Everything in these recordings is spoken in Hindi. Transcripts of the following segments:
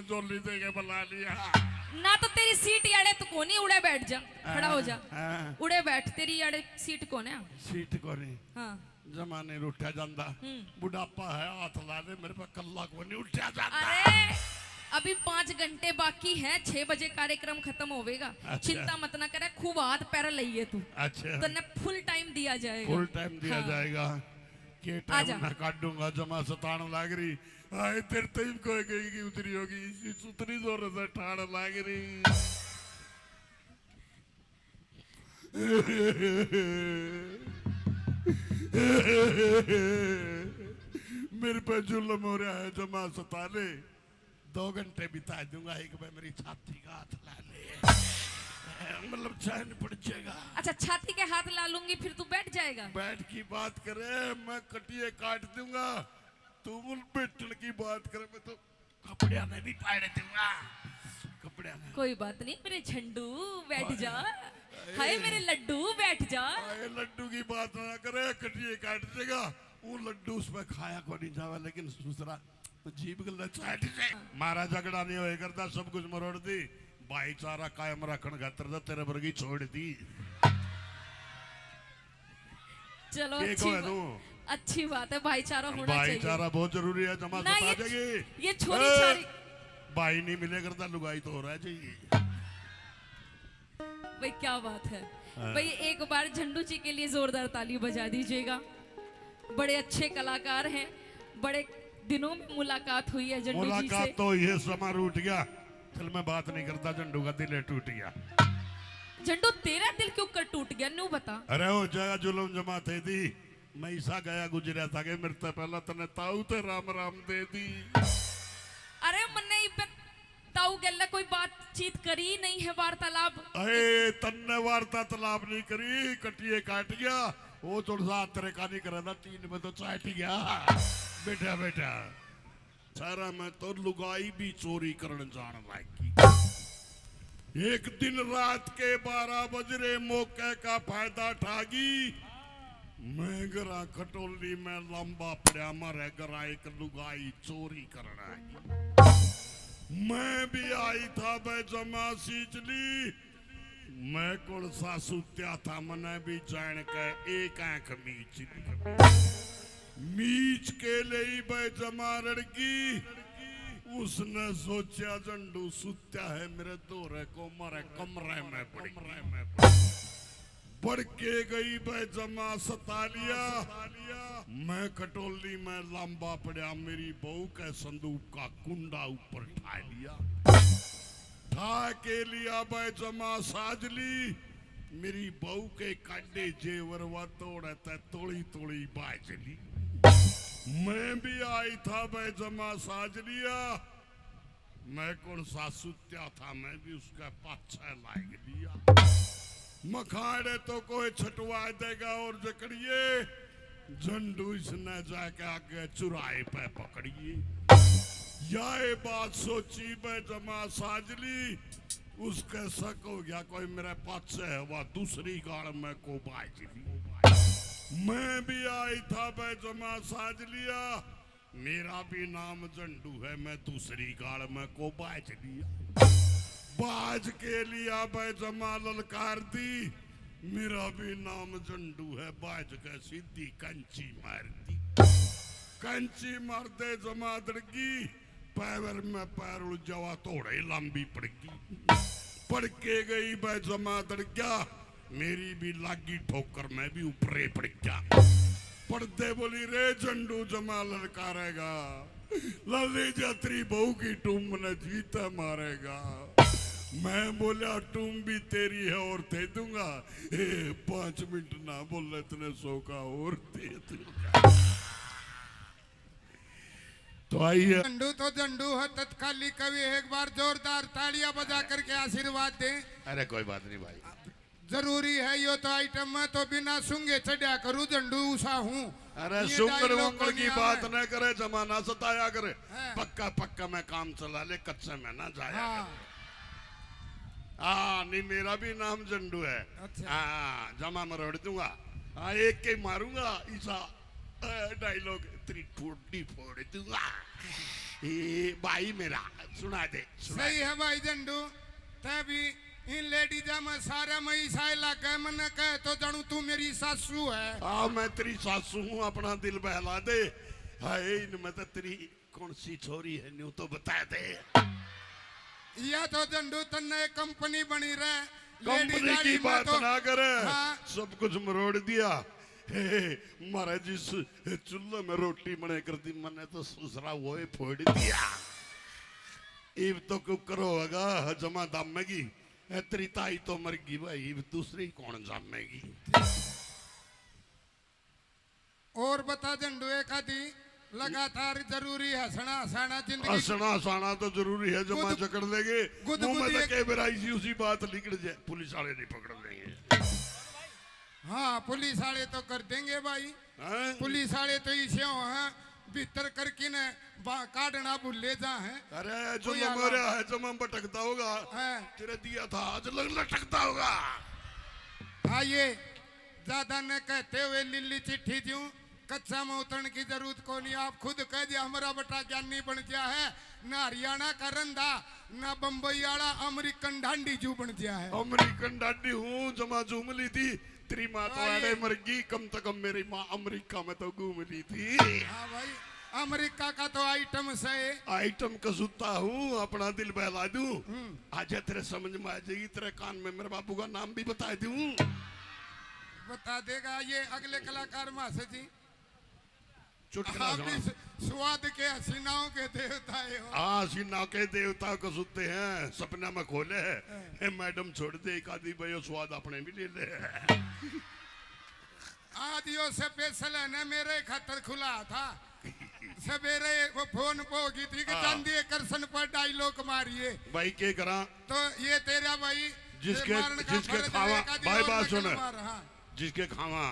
जोली दे के बुला लिया। ना तो तेरी सीट याड़े तो कोनी, उड़े बैठ जा, खड़ा हो जा, उड़े बैठ, तेरी याड़े सीट कौन है? सीट कोनी। हाँ जमाने उठा जाता, बुढ़ापा है, हाथ ला दे मेरे पे, कल्ला को नहीं उठा जाता। अरे अभी 5 घंटे बाकी है, 6 बजे कार्यक्रम खत्म होवेगा। अच्छा। चिंता मत ना करे, खूब हाथ पैर लइए तू। अच्छा, तन्ने फुल टाइम दिया जाएगा। फुल टाइम दिया हाँ। जाएगा। के टाइम ना काटूंगा, जमा सतान लाग रही। आए तेरे टाइम कोई गई की उतरी होगी, उतनी जोर से ठाड़ लाग रही। मेरे पे जुल्म हो रहा है, जमा सताने 2 घंटे बिता दूंगा, एक बार मेरी छाती का हाथ ला ले, मतलब चैन पड़ जाएगा। अच्छा, छाती के हाथ ला लूंगी फिर तू बैठ जाएगा? बैठ की बात करे, मैं कटिए काट दूंगा। तू बैठने की बात करे, मैं तो कपड़े में भी फाड़ दूंगा, कपड़े में। कोई बात नहीं मेरे झंडू, बैठ जा। हाय मेरे लड्डू, बैठ जा। लड्डू की बात ना करे, कटिए काट देगा। वो लड्डू उसमें खाया को नहीं जावा, लेकिन दूसरा जीभ गल चाट से मारा झगड़ा नहीं होए करता, सब कुछ मरोड़ दी। भाईचारा कायम रखन खातर तो तेरे वर्गी छोड़ दी। चलो अच्छी बात है, भाईचारा होना चाहिए। भाईचारा बहुत जरूरी है, जमा सता जाएगी। ये छोरी छारी भाई नहीं मिले करता, लुगाई तो हो रहा चाहिए। भाई क्या बात है भाई, एक बार झंडू जी के लिए जोरदार ताली बजा दीजिएगा। बड़े अच्छे कलाकार हैं, बड़े दिनों में मुलाकात हुई है झंडू जी से। मुलाकात तो ये समा रूठ गया, दिल में बात नहीं करता, झंडू का दिल टूट गया। झंडू तेरा दिल क्यों कर टूट गया, न्यू बता। अरे हो जाएगा, जुलम जमा थे दी, मैं ईसा गया गुजरा था के मरते पहला तने ताऊ ते राम राम दे दी। अरे मन्ने ताऊ गल्ला कोई बातचीत करी नहीं है, वार्तालाप? अरे तन्ने वार्तालाप नहीं करी, कटिए काट गया। वो थोड़ा तेरे का नहीं करा था, 3 में तो चाट गया। बेटा बेटा सारा मैं तो लुगाई भी चोरी करने जान लागी। एक दिन रात के 12 बजे मौके का फायदा ठागी, मैं गरा खटोली में लंबा पड़ा, मारे गरा एक लुगाई चोरी करना है। मैं भी आई था बे जमा सीचली, मैं कौन सा सुत्या था, मने भी जान के एक आंख मीच ली। मीच के लिए बे जमा लड़की, उसने सोचा झंडू सुत्या है मेरे दोरे को, मारे कमरे में बढ़ के गई बे जमा सता लिया। मैं कटोली में लंबा पड़ा, मेरी बहू के संदूक का कुंडा ऊपर ठा लिया। ठा के लिया बे जमा साजली, मेरी बहू के काटे जेवर व तोड़े तोड़ी तोड़ी बाजली। मैं भी आई था बे जमा साज लिया, मैं कौन सा सुत्या था, मैं भी उसका पाछा लाग लिया। मखाड़े तो कोई छटवा देगा और जकड़िए, झंडू इसने जाके आगे चुराए पे पकड़िए। यह बात सोची बे जमा साजली, उसके शक हो गया कोई मेरे पास है, वह दूसरी गाड़ में को बाज ली। मैं भी आई था बे जमा साज लिया, मेरा भी नाम झंडू है, मैं दूसरी गाड़ में को बाज लिया। बाज के लिया बे जमा ललकार दी, मेरा भी नाम झंडू है, बाज के सीधी कंची मार दी। कंची मार दे जमा दड़गी, पैर में पैर उड़ जावा, थोड़े लंबी पड़गी। पड़ के गई बे जमा दड़गा, मेरी भी लागी ठोकर, मैं भी ऊपरे पड़ गया। पड़ते बोली रे झंडू जमा ललकारेगा, लली जात्री बहू की टूम ने जीता मारेगा। मैं बोला टूम भी तेरी है और दे दूंगा, 5 मिनट ना बोले इतने 100 का और दे दूंगा। तो आइए, झंडू तो झंडू है, तत्काली कवि एक बार जोरदार तालियां बजा करके आशीर्वाद दें। अरे कोई बात नहीं भाई, जरूरी है यो तो आइटम में तो बिना सुंगे चढ़ा करूं, झंडू उषा हूँ। अरे सुंगड़ वंगड़ की बात न करे, जमाना सताया करे। पक्का पक्का मैं काम चला ले, कच्चे में ना जाया। हाँ नहीं, मेरा भी नाम झंडू है। अच्छा। हाँ जमा मरोड़ दूंगा, हाँ एक के मारूंगा ईसा डायलॉग, तेरी ठोड़ी फोड़ दूंगा। ये भाई मेरा सुना दे सही है भाई झंडू तभी इन लेडीजा में सारा में ईसा इलाका मन कहे तो जानू तू मेरी सासू है। हाँ मैं तेरी सासू हूँ अपना दिल बहला दे। हाय इनमें तो तेरी कौन सी छोरी है न्यू तो बता दे। या तो झंडू तन्ने एक कंपनी बनी रहे कंपनी की बात तो, ना करे। हाँ। सब कुछ मरोड़ दिया। मारा जिस चूल्हे में रोटी बने कर दी मैंने तो ससुरा वो फोड़ दिया। इब तो क्यों करो होगा जमा दामेगी तेरी ताई तो मर गई भाई इब दूसरी कौन जामेगी। और बता झंडू एक आदि लगातार जरूरी है हंसना हंसाना जिंदगी हंसना हंसाना तो जरूरी है जमा चकड़ देंगे मुंह में तो बेराई उसी बात निकल जाए पुलिस वाले नहीं पकड़ देंगे। हाँ पुलिस वाले तो कर देंगे भाई। पुलिस वाले तो इसे हैं भीतर करके न काटना भूले जा है। अरे जो मरा है जो मैं भटकता होगा तेरे दिया था आज लटकता होगा। आइए ज्यादा न कहते हुए लिल्ली चिट्ठी दूं कच्चा में उतरने की जरूरत को नहीं। आप खुद कह दिया हमारा बेटा ज्ञानी बन गया है ना हरियाणा का रंधा ना बम्बई वाला अमेरिकन डांडी जू बन गया है। अमेरिकन डांडी हूँ जमा झूम ली थी तेरी माँ तो आड़े मर गई कम से कम मेरी माँ अमेरिका में तो घूम ली थी। हाँ भाई अमेरिका का तो आइटम से आइटम का सुता हूँ अपना दिल बहला दूं। आज तेरे समझ में आ जाएगी तेरे कान में मेरे बाबू का नाम भी बता दूं। बता देगा ये अगले कलाकार मासे जी चुटकुला स्वाद के हसीनाओं के देवता है। हाँ हसीनाओं के देवता को सुनते हैं सपना में खोले है मैडम छोड़ दे एक आदि भाई स्वाद अपने भी ले ले। आज यो स्पेशल है ना मेरे खातर खुला था सवेरे वो फोन पे होगी थी कि चांदी करसन पर डायलॉग मारिए भाई के करा तो ये तेरा भाई जिसके खावा भाई बात सुन जिसके खावा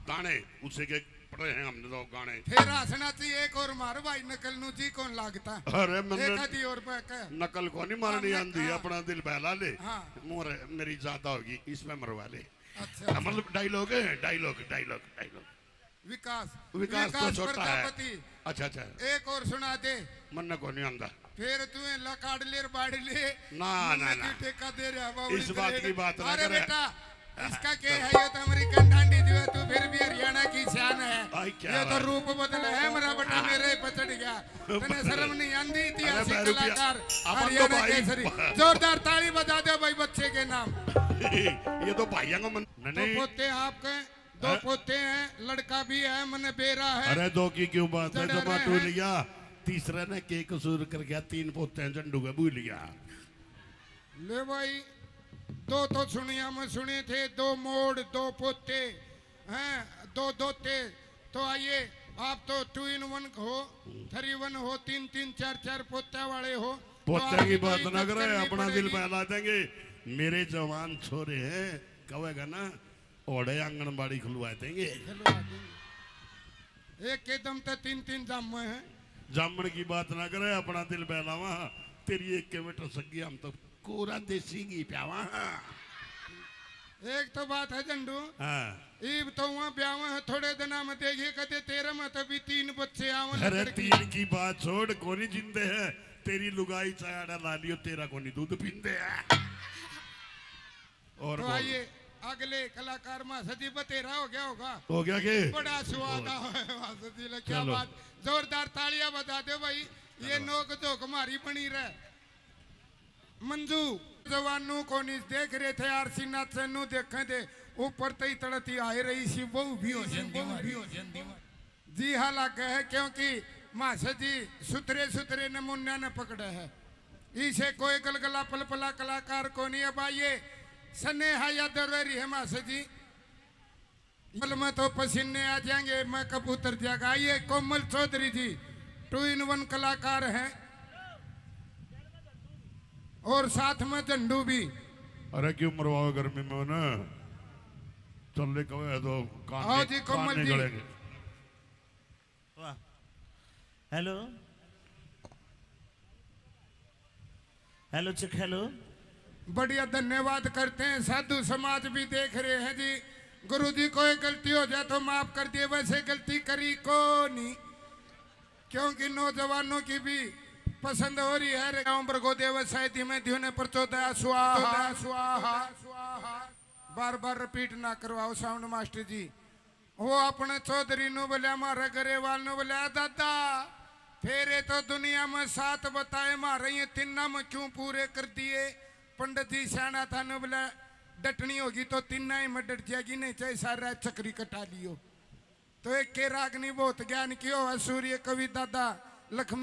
दाने उसे के पड़े हैं हमने तो गाने फिर हंसना चाहिए एक और मार भाई नकल नु जी कौन लागता। अरे मैंने और नकल को नहीं मारनी आंधी अपना दिल बहला ले। हाँ। मेरी ज्यादा होगी इसमें मरवा ले। अच्छा मतलब डायलॉग है डायलॉग डायलॉग डायलॉग विकास तो छोटा है। अच्छा अच्छा एक और सुना दे मन को नहीं आंदा फिर तू लकाड़ ले बाड़ ले ना ना ना टेका दे रहा इस बात की बात ना अरे करे। बेटा इसका क्या है ये तो अमेरिकन डांडी जो है तू फिर भी हरियाणा की शान है। ये तो रूप बदल है मेरा बेटा मेरे पचड़ गया तने शर्म नहीं आंदी ऐतिहासिक कलाकार हरियाणा केसरी जोरदार ताली बजा दे भाई बच्चे के नाम। ये तो भाइयों का मन दो पोते आपके दो पोते हैं लड़का भी है मन बेरा है। अरे दो की क्यों बात है जमा टूट लिया तीसरा ने के कसूर कर गया तीन पोते हैं झंडू का भूल गया। ले भाई दो तो सुनिया में सुने थे दो मोड़ दो पोते हैं दो दोते तो आइए आप तो 2 in 1 हो 3 in 1 हो 3 4 पोते वाले हो। पोते की बात ना करे अपना दिल बहला देंगे। मेरे जवान छोरे हैं कहेगा ना ओढ़े आंगनबाड़ी खुलवा देंगे। एक एकदम तो 3 जामुन है जामन की बात ना करे अपना दिल बहलावा तेरी एक के बेटा सगी हम तो कोरा देसी घी प्यावा। एक तो बात है झंडू इब तो वहाँ ब्याह है थोड़े दिन में देखिए कहते तेरे में तभी 3 बच्चे आवन। अरे 3 की बात छोड़ कोनी जिंदे है तेरी लुगाई चाया ला लियो तेरा कोनी दूध पींदे है। और तो आइए अगले कलाकार मासदी बतेरा हो गया होगा हो गया के बड़ा स्वाद मासदी ले क्या बात जोरदार तालियां बजा दो भाई ये नोक झोंक मारी बनी रहे। मंजू जवानों को नहीं देख रहे थे आरसी नाथ से नु देखे थे ऊपर तई तड़ती आए रही सी बहु भी हो जंदी जी हाँ लगे है क्योंकि मासा जी सुथरे नमूने ने पकड़े है इसे कोई गलगला पलपला कलाकार को नहीं। अब आइए स्नेहा या दरवेरी है मासा जी बल में तो पसीने आ जाएंगे मैं कबूतर जाएगा। आइए कोमल चौधरी जी 2 in 1 कलाकार हैं और साथ में झंडू भी। अरे क्यों मरवाओ गर्मी में ना चल कहे तो आओ जी कोमल जी। हेलो हेलो चिक हेलो बढ़िया धन्यवाद करते हैं साधु समाज भी देख रहे हैं जी। गुरु जी कोई गलती हो जाए तो माफ कर दिए वैसे गलती करी को नहीं क्योंकि नौजवानों की भी पसंद हो रही है ओम भर्गो देवसाय धीमे ध्युने प्रचोदया स्वाहा स्वाहा स्वाहा। बार बार रिपीट ना करवाओ साउंड मास्टर जी। वो अपने चौधरी नु बोलिया मारे गरेवाल नु बोलिया दादा फेरे तो दुनिया में 7 बताए मारे ये 3 में क्यों पूरे कर दिए। पंडित जी सियाना था नु बोला डटनी होगी तो 3 ही में डट जाएगी नहीं चाहे सारा चक्री कटा लियो। तो एक के रागनी बहुत ज्ञान कियो है सूर्य कवि दादा लक्ष्मी